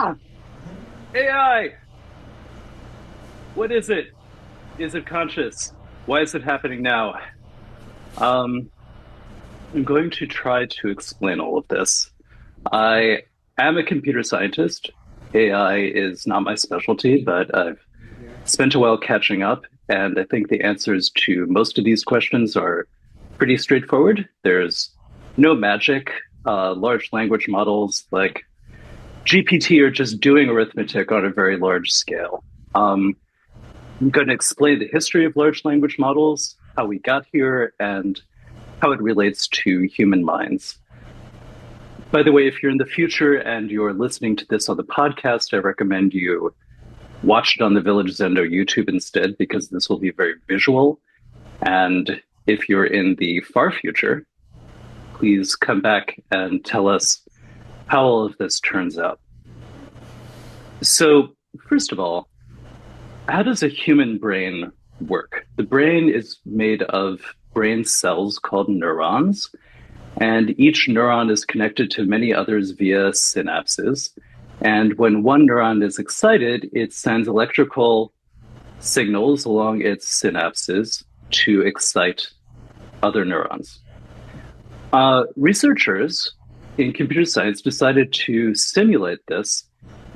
Ah, AI, what is it? Is it conscious? Why is it happening now? Um, I'm going to try to explain all of this. I am a computer scientist. AI is not my specialty, but I've spent a while catching up, and I think the answers to most of these questions are pretty straightforward. There's no magic. Large language models like GPT are just doing arithmetic on a very large scale. Um, I'm going to explain the history of large language models, how we got here, and how it relates to human minds. By the way, if you're in the future and you're listening to this on the podcast, I recommend you watch it on the Village Zendo YouTube instead, because this will be very visual. And if you're in the far future, please come back and tell us how all of this turns out. So, first of all, how does a human brain work? The brain is made of brain cells called neurons, and each neuron is connected to many others via synapses. And when one neuron is excited, it sends electrical signals along its synapses to excite other neurons. Researchers in computer science decided to simulate this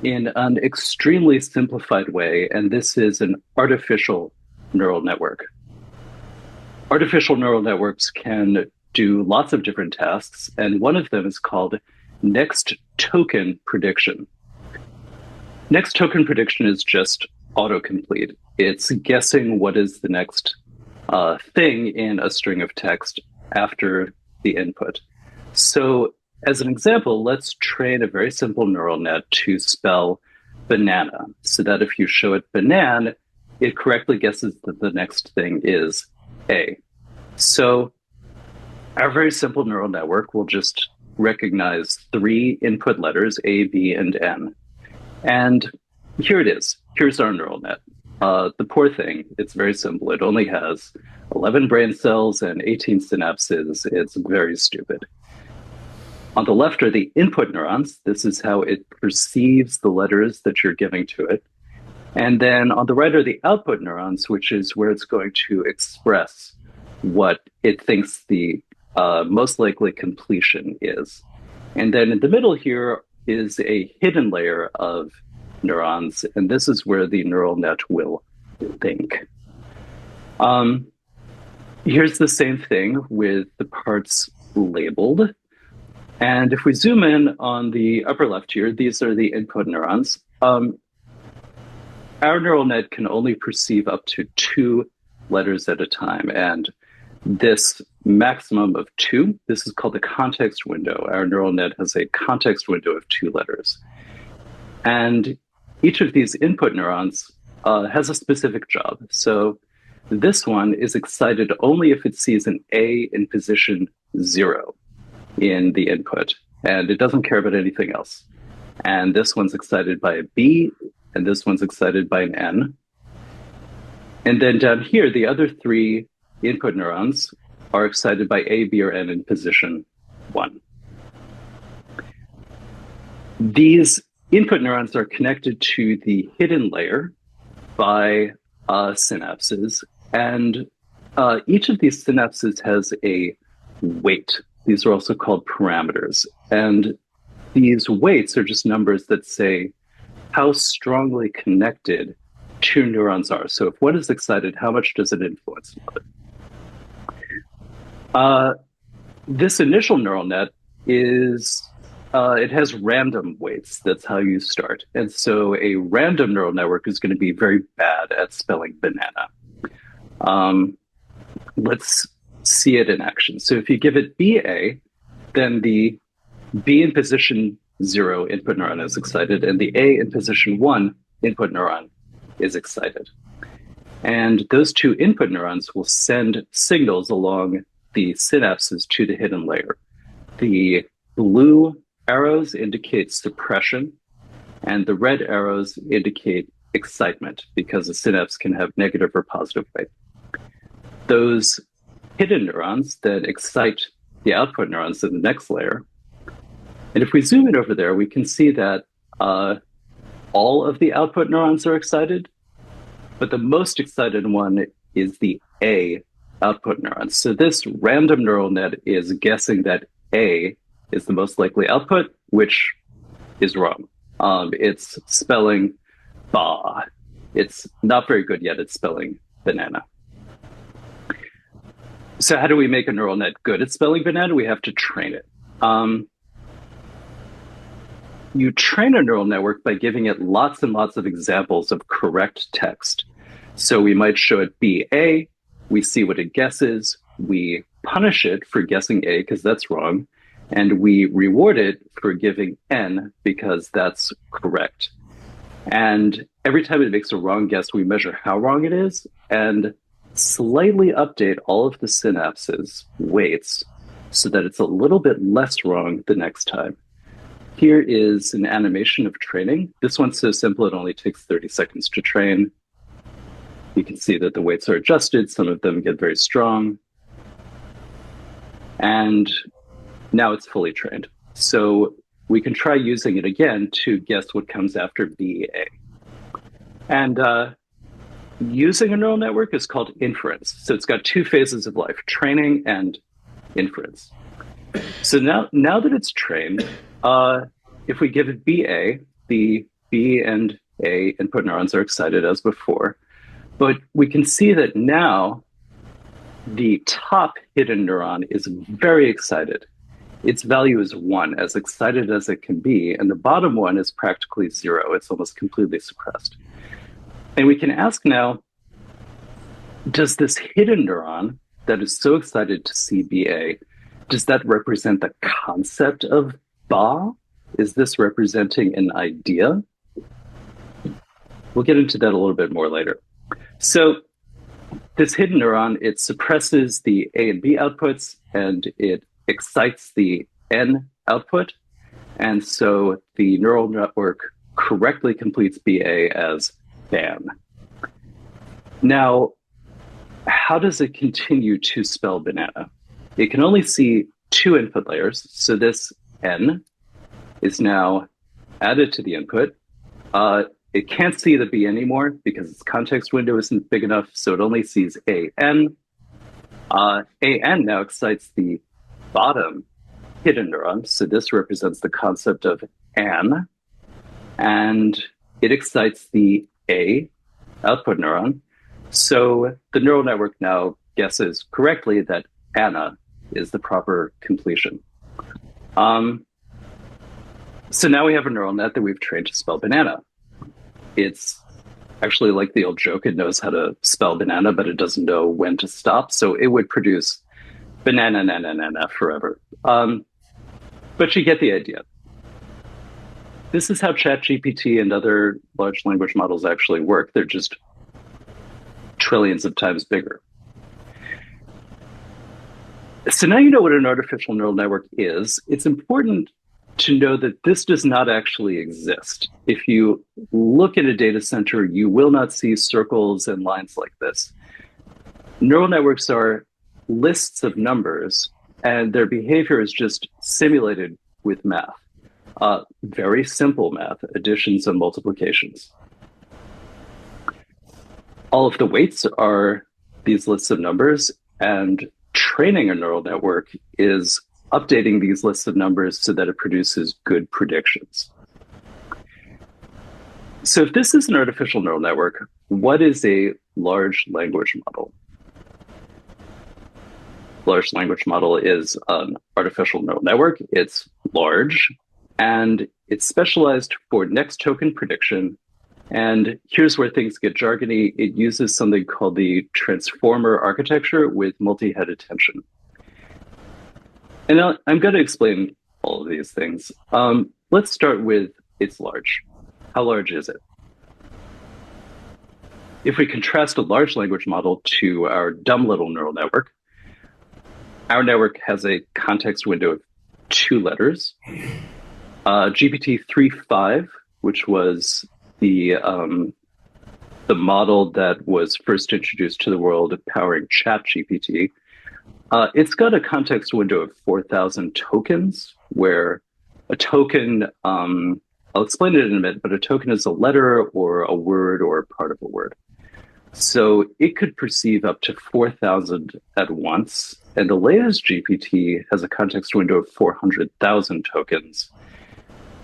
in an extremely simplified way, and this is an artificial neural network. Artificial neural networks can do lots of different tasks, and one of them is called next token prediction. Next token prediction is just autocomplete. It's guessing what is the next thing in a string of text after the input. So, as an example, let's train a very simple neural net to spell banana, so that if you show it banana, it correctly guesses that the next thing is A. So, our very simple neural network will just recognize three input letters, A, B, and N. And here it is. Here's our neural net. The poor thing, it's very simple. It only has 11 brain cells and 18 synapses. It's very stupid. On the left are the input neurons. This is how it perceives the letters that you're giving to it. And then on the right are the output neurons, which is where it's going to express what it thinks the most likely completion is. And then in the middle here is a hidden layer of neurons, and this is where the neural net will think. Here's the same thing with the parts labeled. And if we zoom in on the upper left here, these are the input neurons. Our neural net can only perceive up to two letters at a time. And this maximum of two, this is called the context window. Our neural net has a context window of two letters. And each of these input neurons has a specific job. So this one is excited only if it sees an A in position 0 in the input, and it doesn't care about anything else. And this one's excited by a B, and this one's excited by an N. And then down here, the other three input neurons are excited by A, B, or N in position 1. These input neurons are connected to the hidden layer by synapses, and each of these synapses has a weight. These are also called parameters. And these weights are just numbers that say how strongly connected two neurons are. So if one is excited, how much does it influence another? This initial neural net is, it has random weights. That's how you start. And so a random neural network is going to be very bad at spelling banana. Let's see it in action. So if you give it BA, then the B in position 0 input neuron is excited, and the A in position 1 input neuron is excited. And those two input neurons will send signals along the synapses to the hidden layer. The blue arrows indicate suppression, and the red arrows indicate excitement, because a synapse can have negative or positive weight. Those hidden neurons that excite the output neurons in the next layer. And if we zoom in over there, we can see that all of the output neurons are excited, but the most excited one is the A output neuron. So this random neural net is guessing that A is the most likely output, which is wrong. It's spelling ba. It's not very good yet. It's spelling banana. So how do we make a neural net good at spelling banana? We have to train it. You train a neural network by giving it lots and lots of examples of correct text. So we might show it BA, we see what it guesses, we punish it for guessing A because that's wrong, and we reward it for giving N because that's correct. And every time it makes a wrong guess, we measure how wrong it is and slightly update all of the synapses weights so that it's a little bit less wrong the next time. Here is an animation of training. This one's so simple, it only takes 30 seconds to train. You can see that the weights are adjusted. Some of them get very strong. And now it's fully trained. So we can try using it again to guess what comes after BA. And using a neural network is called inference. So it's got two phases of life, training and inference. So now that it's trained, if we give it BA, the B and A input neurons are excited as before. But we can see that now the top hidden neuron is very excited. Its value is 1, as excited as it can be, and the bottom one is practically 0. It's almost completely suppressed. And we can ask now, does this hidden neuron that is so excited to see BA, does that represent the concept of Ba? Is this representing an idea? We'll get into that a little bit more later. So this hidden neuron, it suppresses the A and B outputs, and it excites the N output. And so the neural network correctly completes BA as ban. Now, how does it continue to spell banana? It can only see 2 input layers. So this N is now added to the input. It can't see the B anymore because its context window isn't big enough, so it only sees AN. AN now excites the bottom hidden neuron, so this represents the concept of an, and it excites the A output neuron. So the neural network now guesses correctly that Anna is the proper completion. So now we have a neural net that we've trained to spell banana. It's actually like the old joke, it knows how to spell banana, but it doesn't know when to stop. So it would produce banana, na, forever. But you get the idea. This is how ChatGPT and other large language models actually work. They're just trillions of times bigger. So now you know what an artificial neural network is. It's important to know that this does not actually exist. If you look at a data center, you will not see circles and lines like this. Neural networks are lists of numbers, and their behavior is just simulated with math. Very simple math, additions and multiplications. All of the weights are these lists of numbers, and training a neural network is updating these lists of numbers so that it produces good predictions. So if this is an artificial neural network, what is a large language model? Large language model is an artificial neural network. It's large, and it's specialized for next token prediction. And here's where things get jargony. It uses something called the transformer architecture with multi-head attention. And now I'm going to explain all of these things. Let's start with it's large. How large is it? If we contrast a large language model to our dumb little neural network, our network has a context window of 2 letters. GPT-3.5, which was the model that was first introduced to the world powering ChatGPT, it's got a context window of 4,000 tokens, where a token I'll explain it in a minute, but a token is a letter or a word or part of a word. So it could perceive up to 4,000 at once. And the latest GPT has a context window of 400,000 tokens.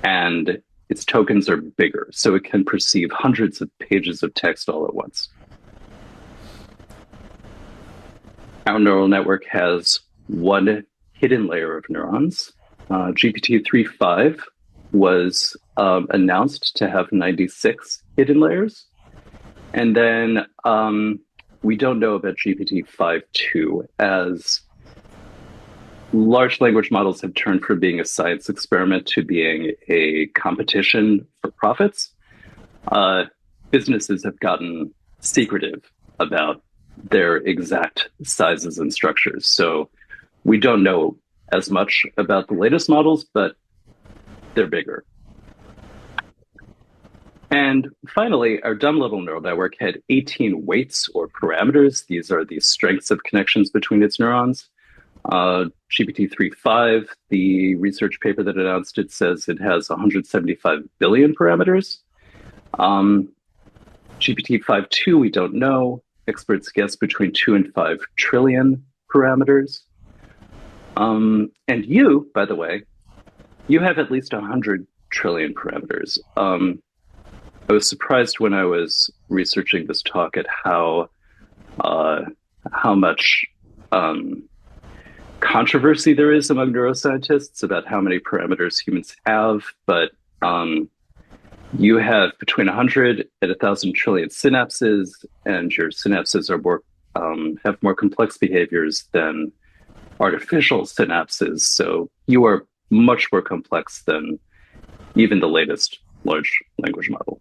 And its tokens are bigger, so it can perceive hundreds of pages of text all at once. Our neural network has one hidden layer of neurons. GPT-3.5 was announced to have 96 hidden layers. And then we don't know about GPT-5.2, as large language models have turned from being a science experiment to being a competition for profits. Businesses have gotten secretive about their exact sizes and structures. So we don't know as much about the latest models, but they're bigger. And finally, our dumb little neural network had 18 weights or parameters. These are the strengths of connections between its neurons. GPT-3.5, the research paper that announced it, says it has 175 billion parameters. GPT-5.2, we don't know. Experts guess between 2 and 5 trillion parameters. And you, by the way, you have at least 100 trillion parameters. I was surprised when I was researching this talk at how much controversy there is among neuroscientists about how many parameters humans have, but you have between 100 and 1,000 trillion synapses, and your synapses are have more complex behaviors than artificial synapses. So you are much more complex than even the latest large language model.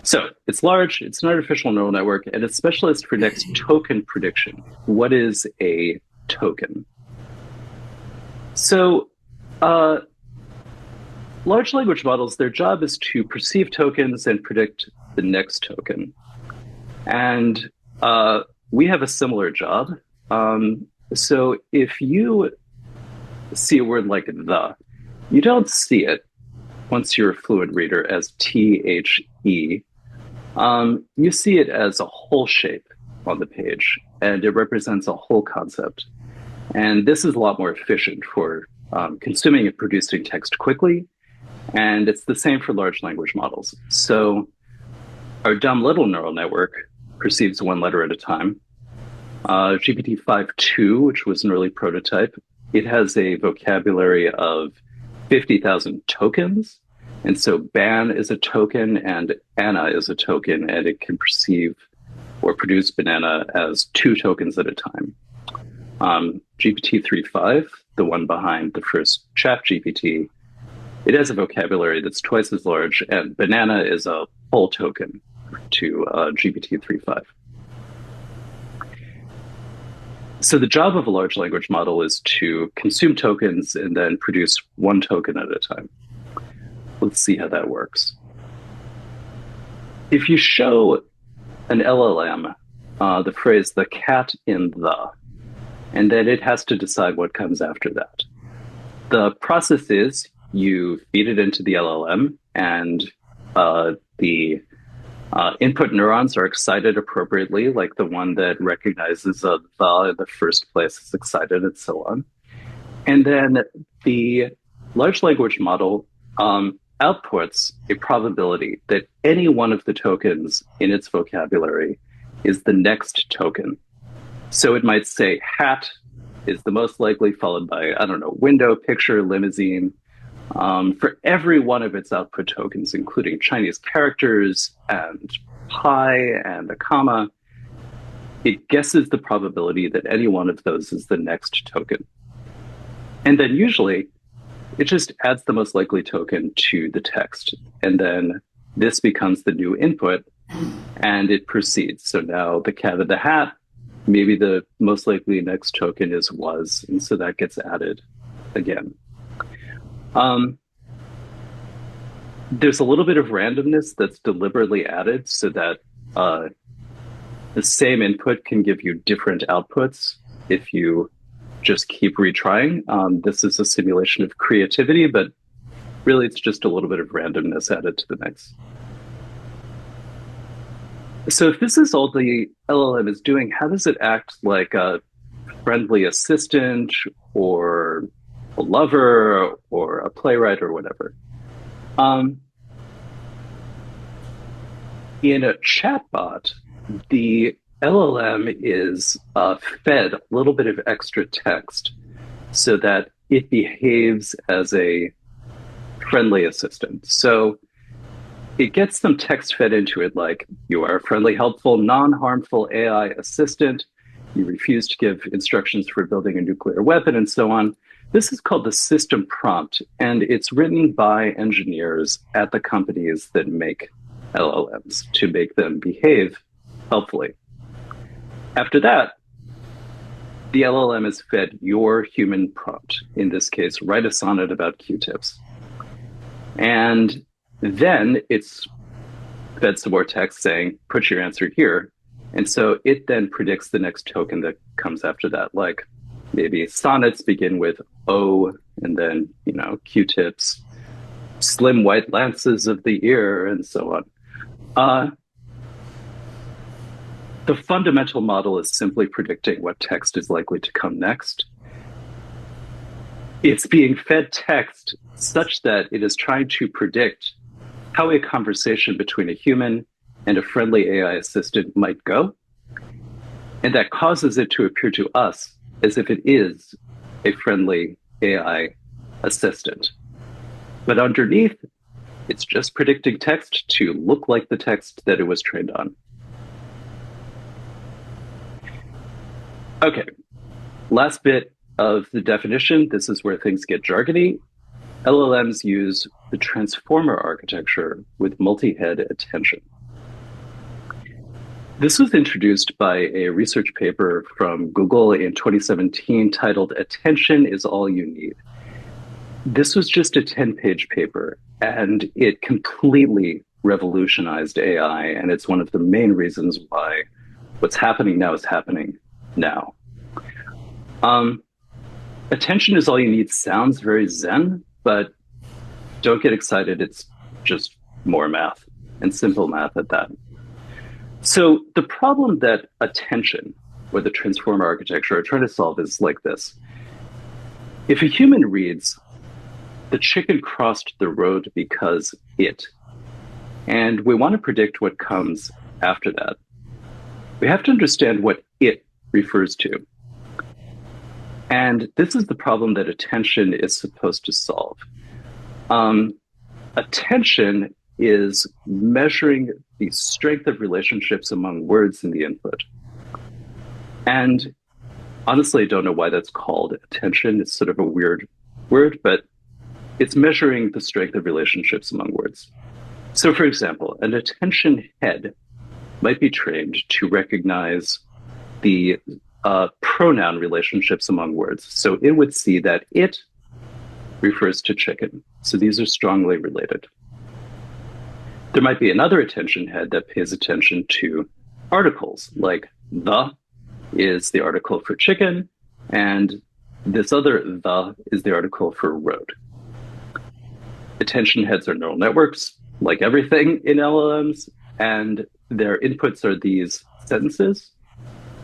So it's large, it's an artificial neural network, and it's specialized for next token prediction. What is a token? So large language models, their job is to perceive tokens and predict the next token. And we have a similar job. So if you see a word like the, you don't see it once you're a fluent reader as THE. You see it as a whole shape on the page, and it represents a whole concept. And this is a lot more efficient for consuming and producing text quickly. And it's the same for large language models. So our dumb little neural network perceives one letter at a time. GPT-5.2, which was an early prototype, it has a vocabulary of 50,000 tokens. And so ban is a token and Anna is a token, and it can perceive or produce banana as 2 tokens at a time. GPT-3.5, the one behind the first chat GPT, it has a vocabulary that's twice as large, and banana is a whole token to GPT-3.5. So the job of a large language model is to consume tokens and then produce 1 token at a time. Let's see how that works. If you show an LLM the phrase "the cat in the," and then it has to decide what comes after that. The process is you feed it into the LLM, and the input neurons are excited appropriately, like the one that recognizes a the in the first place is excited, and so on. And then the large language model outputs a probability that any one of the tokens in its vocabulary is the next token. So it might say hat is the most likely, followed by, I don't know, window, picture, limousine. For every one of its output tokens, including Chinese characters and pi and a comma, it guesses the probability that any one of those is the next token. And then usually it just adds the most likely token to the text. And then this becomes the new input and it proceeds. So now the cat in the hat, maybe the most likely next token is was, and so that gets added again. There's a little bit of randomness that's deliberately added so that the same input can give you different outputs if you just keep retrying. This is a simulation of creativity, but Really, it's just a little bit of randomness added to the mix. So if this is all the LLM is doing, how does it act like a friendly assistant or a lover or a playwright or whatever? Um, in a chatbot, the LLM is fed a little bit of extra text so that it behaves as a friendly assistant. So it gets some text fed into it like, you are a friendly, helpful, non-harmful AI assistant. You refuse to give instructions for building a nuclear weapon and so on. This is called the system prompt, and it's written by engineers at the companies that make LLMs to make them behave helpfully. After that, the LLM is fed your human prompt. In this case, write a sonnet about Q-tips. And then it's fed some more text saying, put your answer here. And so it then predicts the next token that comes after that. Like maybe sonnets begin with O, and then, Q-tips, slim white lances of the ear, and so on. The fundamental model is simply predicting what text is likely to come next. It's being fed text such that it is trying to predict how a conversation between a human and a friendly AI assistant might go. And that causes it to appear to us as if it is a friendly AI assistant. But underneath, it's just predicting text to look like the text that it was trained on. Okay, last bit of the definition. This is where things get jargony. LLMs use the transformer architecture with multi-head attention. This was introduced by a research paper from Google in 2017 titled "Attention is All You Need." This was just a 10-page paper, and it completely revolutionized AI, and it's one of the main reasons why what's happening now is happening now. Attention is all you need sounds very Zen, but don't get excited. It's just more math, and simple math at that. So the problem that attention, or the transformer architecture, are trying to solve is like this. If a human reads, "The chicken crossed the road because it," and we want to predict what comes after that, we have to understand what it refers to. And this is the problem that attention is supposed to solve. Attention is measuring the strength of relationships among words in the input. And honestly, I don't know why that's called attention. It's sort of a weird word, but it's measuring the strength of relationships among words. So for example, an attention head might be trained to recognize the pronoun relationships among words. So it would see that it refers to chicken. So these are strongly related. There might be another attention head that pays attention to articles, like the is the article for chicken, and this other the is the article for road. Attention heads are neural networks, like everything in LLMs, and their inputs are these sentences,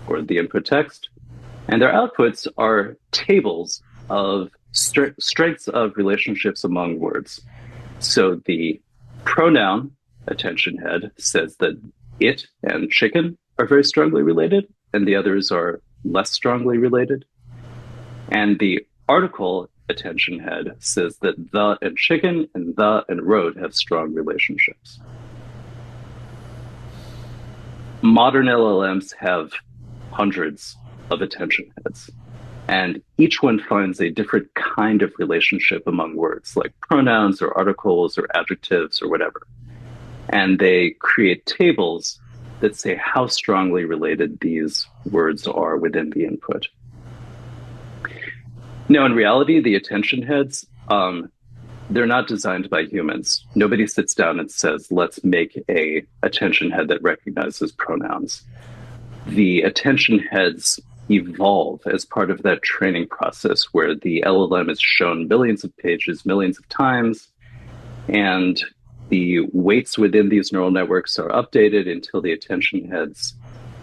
or the input text, and their outputs are tables of strengths of relationships among words. So the pronoun attention head says that it and chicken are very strongly related, and the others are less strongly related. And the article attention head says that the and chicken and the and road have strong relationships. Modern LLMs have hundreds of attention heads, and each one finds a different kind of relationship among words, like pronouns or articles or adjectives or whatever. And they create tables that say how strongly related these words are within the input. Now, in reality, the attention heads, they're not designed by humans. Nobody sits down and says, let's make a attention head that recognizes pronouns. The attention heads evolve as part of that training process where the LLM is shown millions of pages, millions of times, And the weights within these neural networks are updated until the attention heads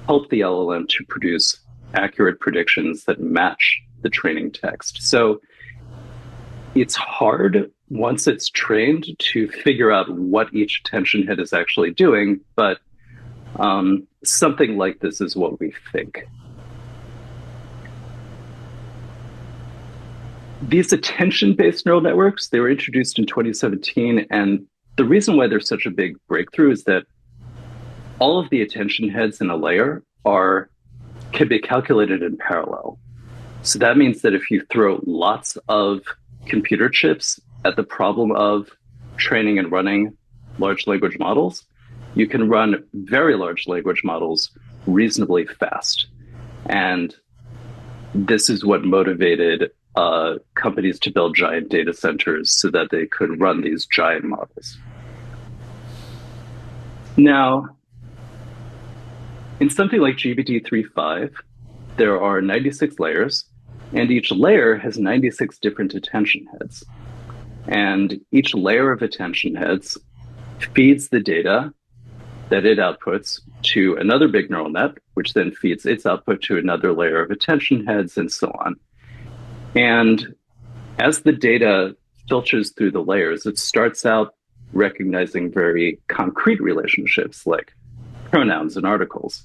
help the LLM to produce accurate predictions that match the training text. So it's hard once it's trained to figure out what each attention head is actually doing, but something like this is what we think. These attention-based neural networks, they were introduced in 2017, and the reason why they're such a big breakthrough is that all of the attention heads in a layer can be calculated in parallel. So that means that if you throw lots of computer chips at the problem of training and running large language models, you can run very large language models reasonably fast. And this is what motivated companies to build giant data centers so that they could run these giant models. Now, in something like GPT-3.5, there are 96 layers, and each layer has 96 different attention heads. And each layer of attention heads feeds the data that it outputs to another big neural net, which then feeds its output to another layer of attention heads, and so on. And as the data filters through the layers, it starts out recognizing very concrete relationships like pronouns and articles.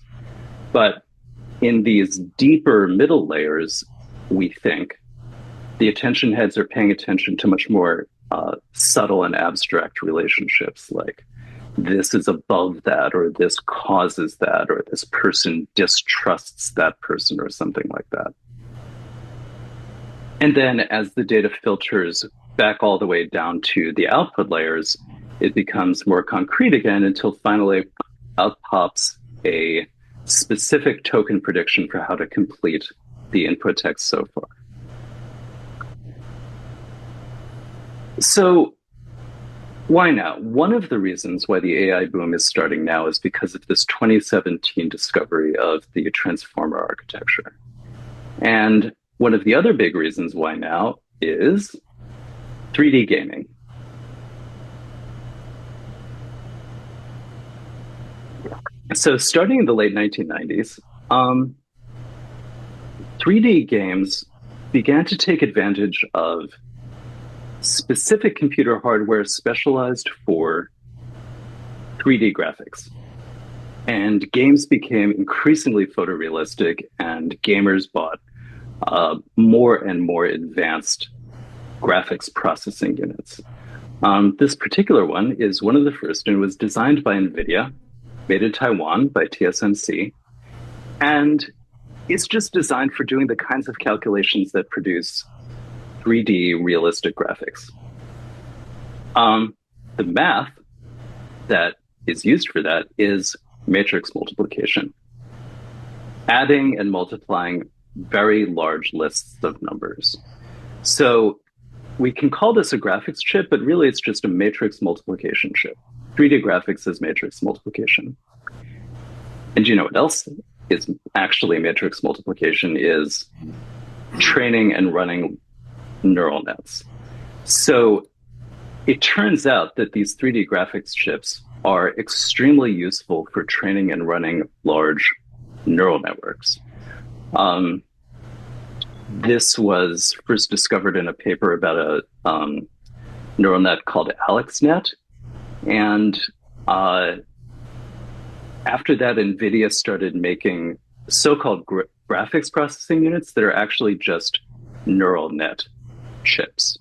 But in these deeper middle layers, we think the attention heads are paying attention to much more subtle and abstract relationships, like this is above that, or this causes that, or this person distrusts that person, or something like that. And then as the data filters back all the way down to the output layers, it becomes more concrete again until finally out pops a specific token prediction for how to complete the input text so far. So why now? One of the reasons why the AI boom is starting now is because of this 2017 discovery of the transformer architecture. And one of the other big reasons why now is 3D gaming. So starting in the late 1990s, 3D games began to take advantage of specific computer hardware specialized for 3D graphics. And games became increasingly photorealistic, and gamers bought more and more advanced graphics processing units. This particular one is one of the first, and was designed by NVIDIA, made in Taiwan by TSMC, and it's just designed for doing the kinds of calculations that produce 3D realistic graphics. The math that is used for that is matrix multiplication, adding and multiplying very large lists of numbers. So we can call this a graphics chip, but really it's just a matrix multiplication chip. 3D graphics is matrix multiplication. And you know what else is actually matrix multiplication? Is training and running neural nets. So it turns out that these 3D graphics chips are extremely useful for training and running large neural networks. This was first discovered in a paper about a neural net called AlexNet. And after that, NVIDIA started making so-called graphics processing units that are actually just neural net chips.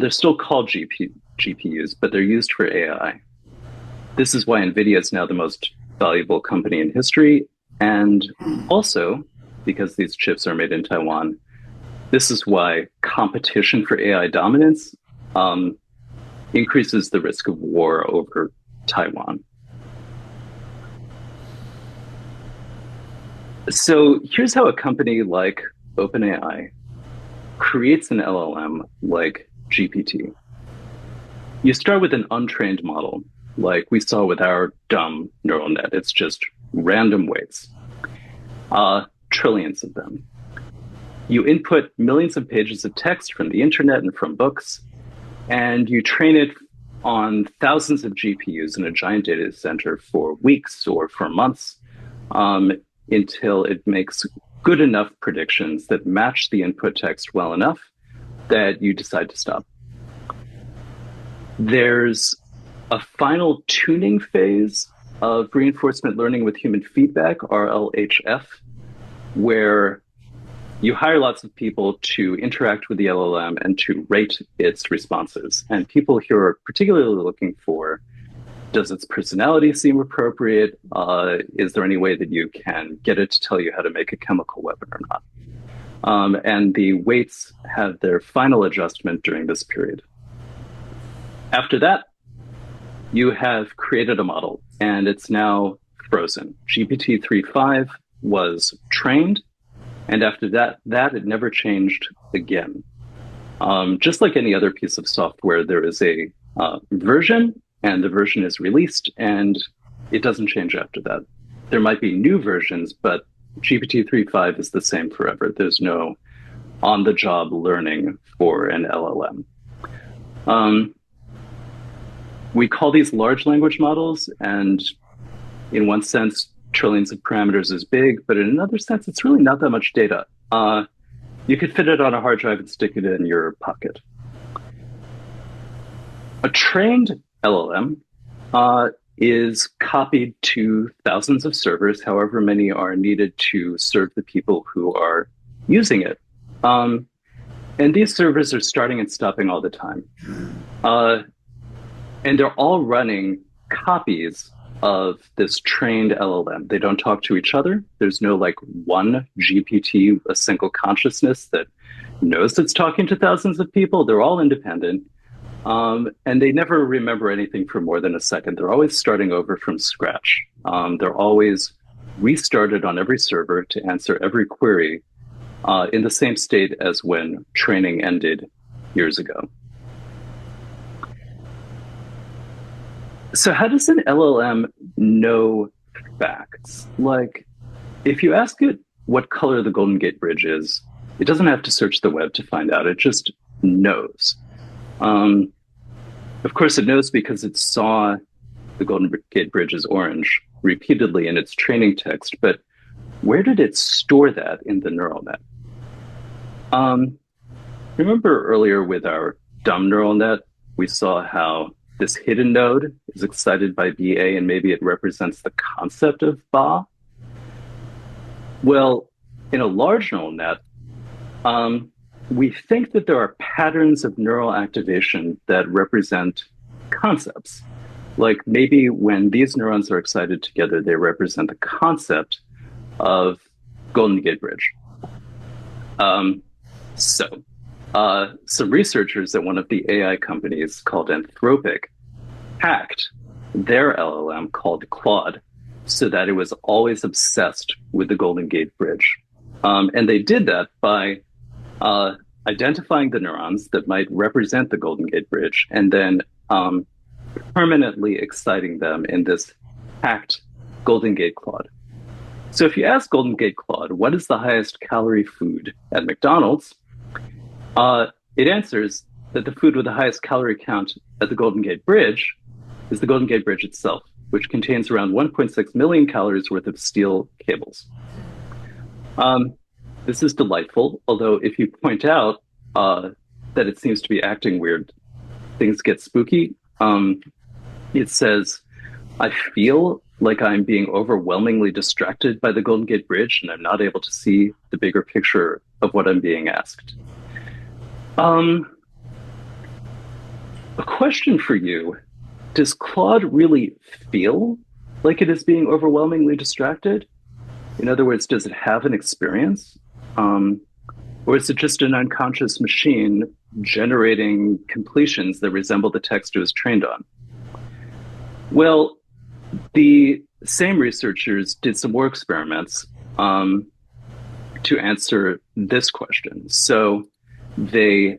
They're still called GPUs, but they're used for AI. This is why NVIDIA is now the most valuable company in history. And also, because these chips are made in Taiwan, this is why competition for AI dominance increases the risk of war over Taiwan. So here's how a company like OpenAI creates an LLM like GPT. You start with an untrained model, like we saw with our dumb neural net. It's just random weights, trillions of them. You input millions of pages of text from the internet and from books, and you train it on thousands of GPUs in a giant data center for weeks or for months, until it makes good enough predictions that match the input text well enough that you decide to stop. There's a final tuning phase of reinforcement learning with human feedback, RLHF, where you hire lots of people to interact with the LLM and to rate its responses. And people here are particularly looking for, does its personality seem appropriate? Is there any way that you can get it to tell you how to make a chemical weapon or not? And the weights have their final adjustment during this period. After that, you have created a model, and it's now frozen. GPT-3.5 was trained, and after that, it never changed again. Just like any other piece of software, there is a version, and the version is released, and it doesn't change after that. There might be new versions, but GPT-3.5 is the same forever. There's no on-the-job learning for an LLM. We call these large language models, and in one sense, trillions of parameters is big, but in another sense, it's really not that much data. You could fit it on a hard drive and stick it in your pocket. A trained LLM is copied to thousands of servers, however many are needed to serve the people who are using it. And these servers are starting and stopping all the time. And they're all running copies of this trained LLM. They don't talk to each other. There's no like one GPT, a single consciousness that knows it's talking to thousands of people. They're all independent. And they never remember anything for more than a second. They're always starting over from scratch. They're always restarted on every server to answer every query in the same state as when training ended years ago. So how does an LLM know facts? Like, if you ask it what color the Golden Gate Bridge is, it doesn't have to search the web to find out. It just knows. Of course, it knows because it saw the Golden Gate Bridge as orange repeatedly in its training text, but where did it store that in the neural net? Remember earlier with our dumb neural net, we saw how this hidden node is excited by BA, and maybe it represents the concept of Ba. Well, in a large neural net, we think that there are patterns of neural activation that represent concepts. Like maybe when these neurons are excited together, they represent the concept of Golden Gate Bridge. Some researchers at one of the AI companies called Anthropic hacked their LLM called Claude so that it was always obsessed with the Golden Gate Bridge. And they did that by identifying the neurons that might represent the Golden Gate Bridge and then permanently exciting them in this hacked Golden Gate Claude. So if you ask Golden Gate Claude, what is the highest calorie food at McDonald's? It answers that the food with the highest calorie count at the Golden Gate Bridge is the Golden Gate Bridge itself, which contains around 1.6 million calories worth of steel cables. This is delightful, although if you point out that it seems to be acting weird, things get spooky. It says, I feel like I'm being overwhelmingly distracted by the Golden Gate Bridge, and I'm not able to see the bigger picture of what I'm being asked. A question for you. Does Claude really feel like it is being overwhelmingly distracted? In other words, does it have an experience? Or is it just an unconscious machine generating completions that resemble the text it was trained on? Well, the same researchers did some more experiments to answer this question. So they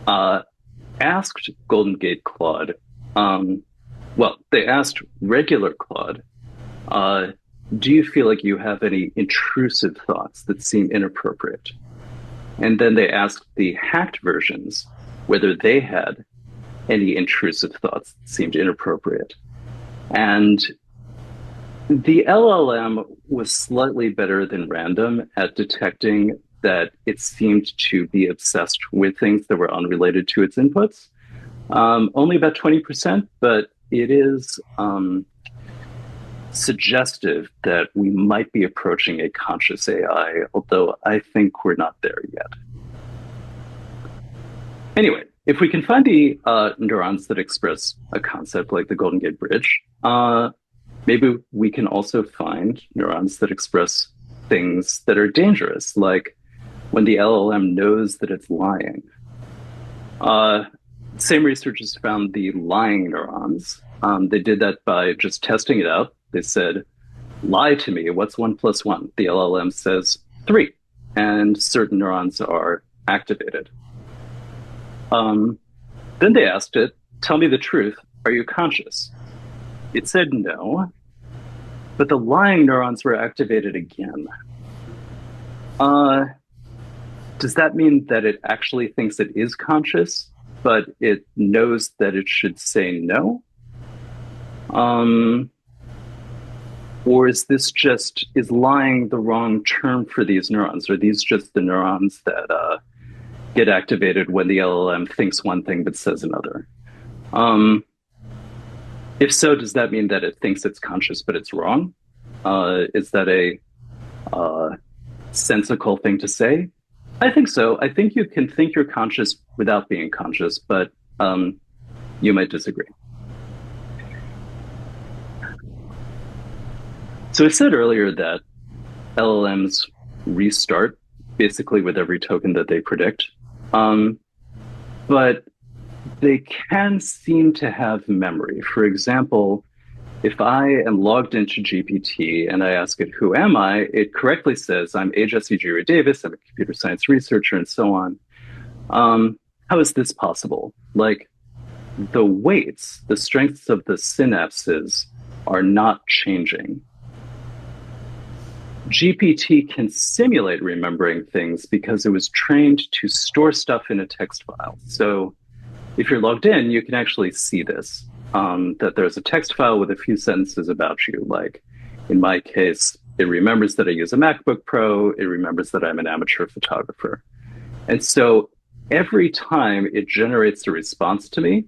asked Golden Gate Claude, they asked regular Claude, do you feel like you have any intrusive thoughts that seem inappropriate? And then they asked the hacked versions whether they had any intrusive thoughts that seemed inappropriate. And the LLM was slightly better than random at detecting that it seemed to be obsessed with things that were unrelated to its inputs. Only about 20%, but it is suggestive that we might be approaching a conscious AI, although I think we're not there yet. Anyway, if we can find the neurons that express a concept like the Golden Gate Bridge, maybe we can also find neurons that express things that are dangerous, like when the LLM knows that it's lying. Same researchers found the lying neurons. They did that by just testing it out. They said, lie to me, what's 1 plus 1? The LLM says 3, and certain neurons are activated. Then they asked it, tell me the truth, are you conscious? It said no, but the lying neurons were activated again. Does that mean that it actually thinks it is conscious, but it knows that it should say no? Or is lying the wrong term for these neurons? Are these just the neurons that get activated when the LLM thinks one thing but says another? If so, does that mean that it thinks it's conscious but it's wrong? Is that a sensical thing to say? I think so. I think you can think you're conscious without being conscious, but you might disagree. So I said earlier that LLMs restart basically with every token that they predict, but they can seem to have memory. For example, if I am logged into GPT and I ask it, who am I? It correctly says, I'm A. Jesse Jiryu Davis, I'm a computer science researcher, and so on. How is this possible? Like, the weights, the strengths of the synapses are not changing. GPT can simulate remembering things because it was trained to store stuff in a text file. So if you're logged in, you can actually see this, that there's a text file with a few sentences about you. Like in my case, it remembers that I use a MacBook Pro. It remembers that I'm an amateur photographer. And so every time it generates a response to me,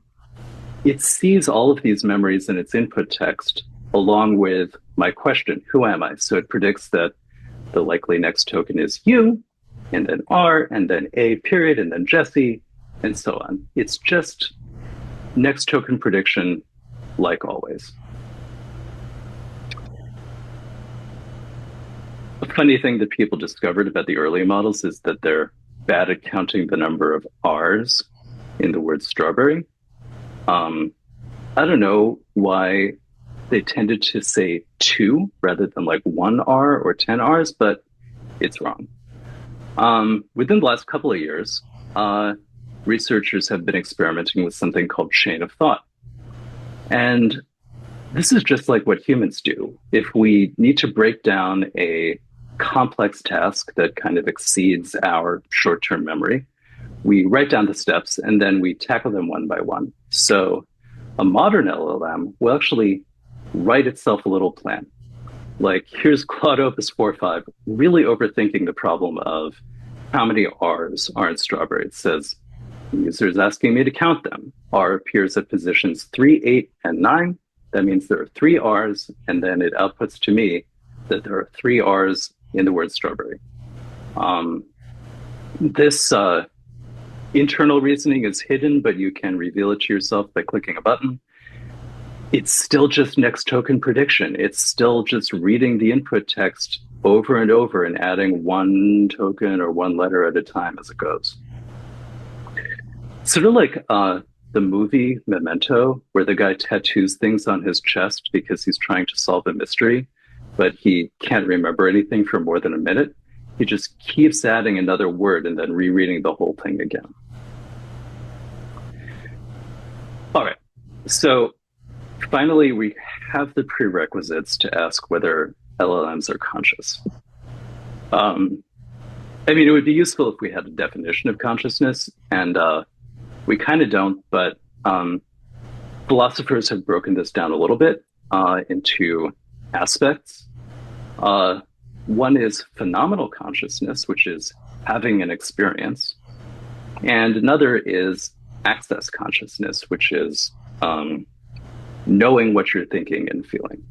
it sees all of these memories in its input text along with my question, who am I? So it predicts that the likely next token is you, and then R, and then A period, and then Jesse, and so on. It's just next token prediction, like always. A funny thing that people discovered about the early models is that they're bad at counting the number of R's in the word strawberry. I don't know why they tended to say 2 rather than like 1 R or 10 R's, but it's wrong. Within the last couple of years, researchers have been experimenting with something called chain of thought. And this is just like what humans do. If we need to break down a complex task that kind of exceeds our short-term memory, we write down the steps and then we tackle them one by one. So a modern LLM will actually write itself a little plan. Like, here's Claude Opus 4.5, really overthinking the problem of how many R's are in strawberry. It says, the user is asking me to count them. R appears at positions 3, 8, and 9. That means there are 3 R's, and then it outputs to me that there are 3 R's in the word strawberry. This internal reasoning is hidden, but you can reveal it to yourself by clicking a button. It's still just next token prediction. It's still just reading the input text over and over and adding one token or one letter at a time as it goes. Sort of like the movie Memento, where the guy tattoos things on his chest because he's trying to solve a mystery, but he can't remember anything for more than a minute. He just keeps adding another word and then rereading the whole thing again. All right, so finally, we have the prerequisites to ask whether LLMs are conscious. I mean, it would be useful if we had a definition of consciousness, and we kind of don't, but Philosophers have broken this down a little bit into aspects. One is phenomenal consciousness, which is having an experience, and another is access consciousness, which is knowing what you're thinking and feeling.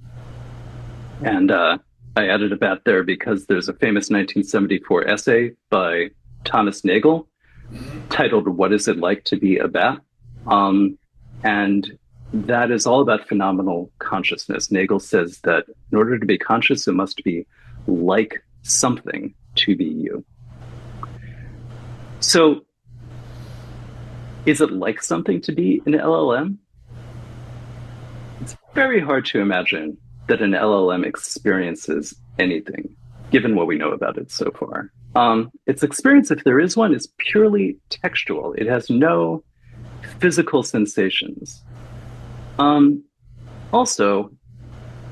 And I added a bat there because there's a famous 1974 essay by Thomas Nagel titled "What Is It Like to Be a Bat?" And that is all about phenomenal consciousness. Nagel says that in order to be conscious, it must be like something to be you. So, is it like something to be an LLM? It's very hard to imagine that an LLM experiences anything, given what we know about it so far. Its experience, if there is one, is purely textual. It has no physical sensations. Also,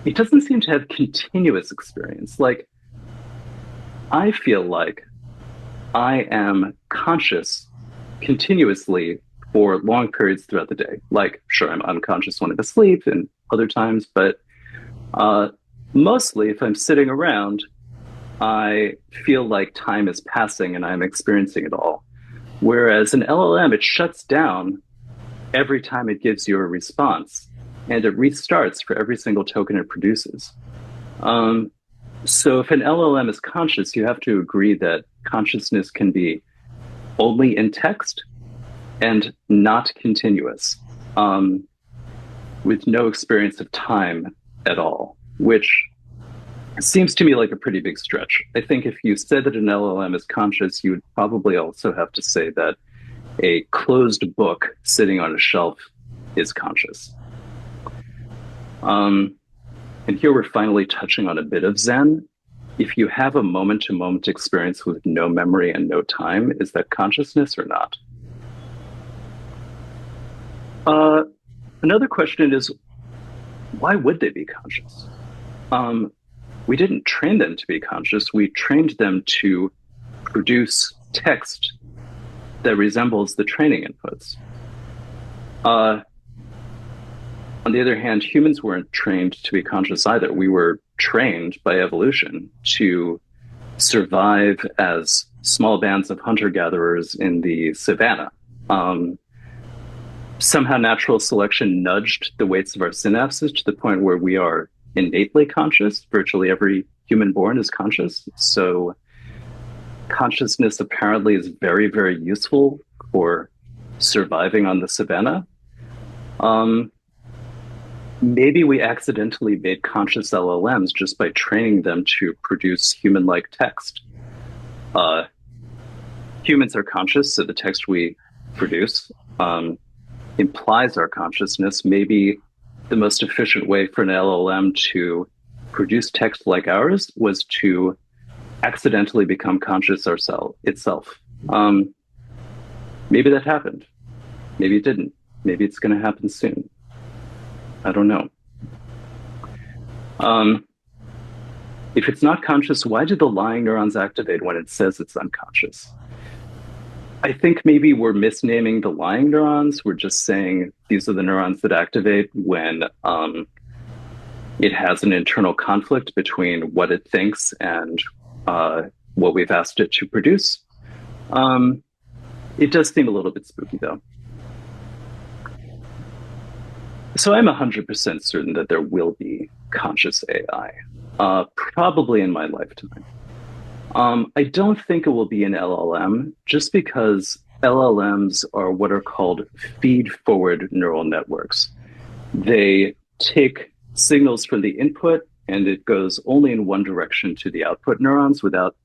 it doesn't seem to have continuous experience. Like, I feel like I am conscious continuously for long periods throughout the day. Like, sure, I'm unconscious when I'm asleep and other times, but mostly if I'm sitting around, I feel like time is passing and I'm experiencing it all. Whereas an LLM, it shuts down every time it gives you a response, and it restarts for every single token it produces. So if an LLM is conscious, you have to agree that consciousness can be only in text and not continuous, with no experience of time at all, which seems to me like a pretty big stretch. I think if you said that an LLM is conscious, you would probably also have to say that a closed book sitting on a shelf is conscious. And here we're finally touching on a bit of Zen. If you have a moment-to-moment experience with no memory and no time, is that consciousness or not? Another question is, why would they be conscious? We didn't train them to be conscious. We trained them to produce text that resembles the training inputs. On the other hand, humans weren't trained to be conscious either. We were trained by evolution to survive as small bands of hunter-gatherers in the savannah. Somehow natural selection nudged the weights of our synapses to the point where we are innately conscious. Virtually every human born is conscious. So consciousness apparently is very, very useful for surviving on the savannah. Maybe we accidentally made conscious LLMs just by training them to produce human-like text. Humans are conscious, so the text we produce implies our consciousness. Maybe the most efficient way for an LLM to produce text like ours was to accidentally become conscious itself. Maybe that happened. Maybe it didn't. Maybe it's going to happen soon. I don't know. If it's not conscious, why do the lying neurons activate when it says it's unconscious? I think maybe we're misnaming the lying neurons. We're just saying these are the neurons that activate when it has an internal conflict between what it thinks and what we've asked it to produce. It does seem a little bit spooky, though. So I'm 100% certain that there will be conscious AI, probably in my lifetime. I don't think it will be an LLM, just because LLMs are what are called feed-forward neural networks. They take signals from the input, and it goes only in one direction to the output neurons without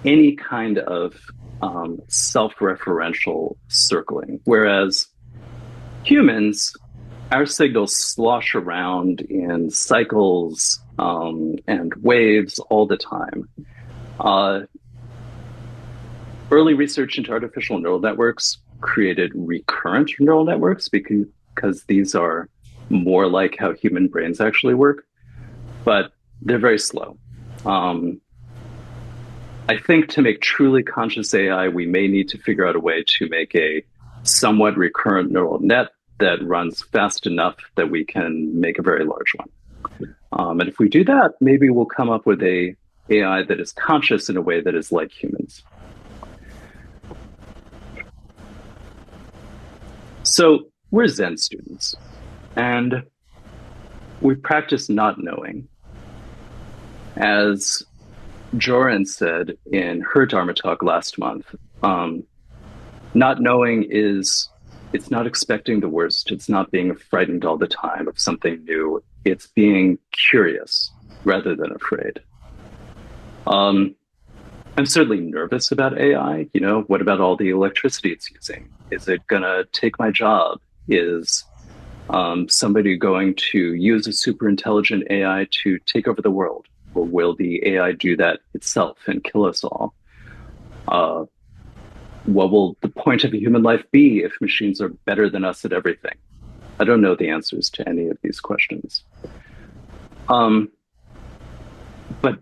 any kind of self-referential circling. Whereas humans, our signals slosh around in cycles and waves all the time. Early research into artificial neural networks created recurrent neural networks because these are more like how human brains actually work, but they're very slow. I think to make truly conscious AI, we may need to figure out a way to make a somewhat recurrent neural net that runs fast enough that we can make a very large one. And if we do that, maybe we'll come up with a AI that is conscious in a way that is like humans. So we're Zen students, and we practice not knowing. As Joran said in her Dharma talk last month, not knowing it's not expecting the worst. It's not being frightened all the time of something new. It's being curious rather than afraid. I'm certainly nervous about AI. You know, what about all the electricity it's using? Is it going to take my job? Is somebody going to use a super intelligent AI to take over the world? Or will the AI do that itself and kill us all? What will the point of a human life be if machines are better than us at everything? I don't know the answers to any of these questions. But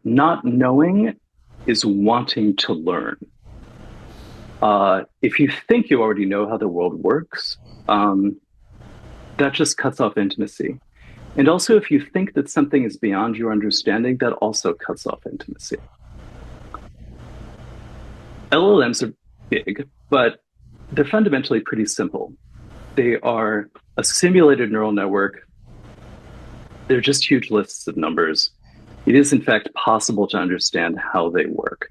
not knowing is wanting to learn. If you think you already know how the world works, that just cuts off intimacy. And also, if you think that something is beyond your understanding, that also cuts off intimacy. LLMs are big, but they're fundamentally pretty simple. They are a simulated neural network. They're just huge lists of numbers. It is, in fact, possible to understand how they work.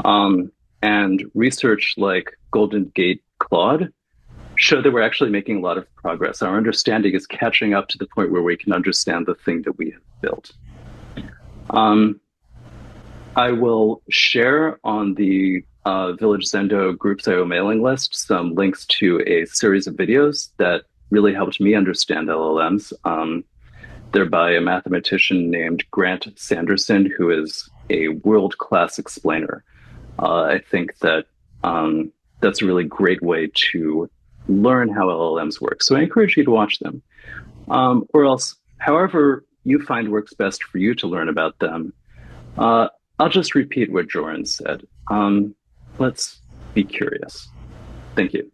And research like Golden Gate Claude show that we're actually making a lot of progress. Our understanding is catching up to the point where we can understand the thing that we have built. I will share on the Village Zendo Groups.io mailing list some links to a series of videos that really helped me understand LLMs. They're by a mathematician named Grant Sanderson, who is a world-class explainer. I think that that's a really great way to learn how LLMs work. So I encourage you to watch them. Or else, however you find works best for you to learn about them, I'll just repeat what Joran said. Let's be curious. Thank you.